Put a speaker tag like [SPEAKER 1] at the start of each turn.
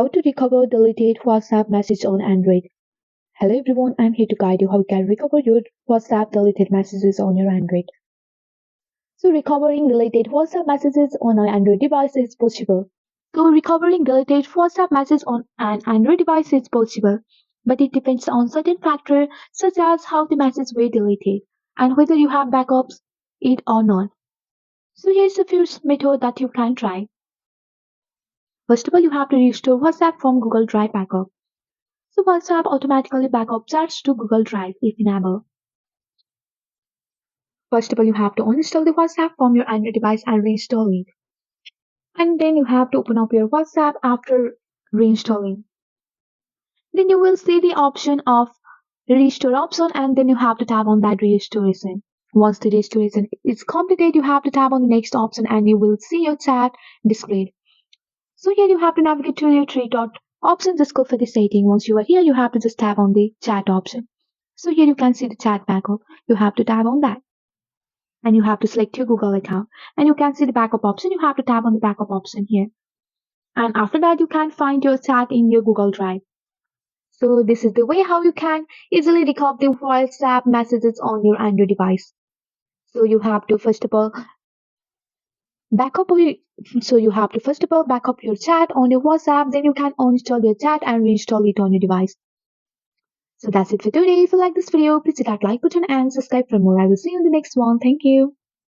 [SPEAKER 1] How to recover deleted WhatsApp message on Android. Hello everyone, I'm here to guide you how you can recover your WhatsApp deleted messages on your Android. So recovering deleted WhatsApp messages on an Android device is possible. Recovering deleted WhatsApp messages on an Android device is possible, but it depends on certain factors such as how the messages were deleted and whether you have backups it or not. So here's a few methods that you can try. First of all, you have to restore WhatsApp from Google Drive backup. So WhatsApp automatically backup chats to Google Drive if enabled. First of all, you have to uninstall the WhatsApp from your Android device and reinstall it. And then you have to open up your WhatsApp after reinstalling. Then you will see the option of restore option and then you have to tap on that restoration. Once the restoration is completed, you have to tap on the next option and you will see your chat displayed. So here you have to navigate to your three dot option. Just go for the setting. Once you are here, you have to just tap on the chat option. So here you can see the chat backup. You have to tap on that. And you have to select your Google account. And you can see the backup option. You have to tap on the backup option here. And after that, you can find your chat in your Google Drive. So this is the way how you can easily recover the WhatsApp messages on your Android device. So you have to first of all back up your chat on your WhatsApp, then you can uninstall your chat and reinstall it on your device. So that's it for today. If you like this video, please hit that like button and subscribe for more. I will see you in the next one. Thank you.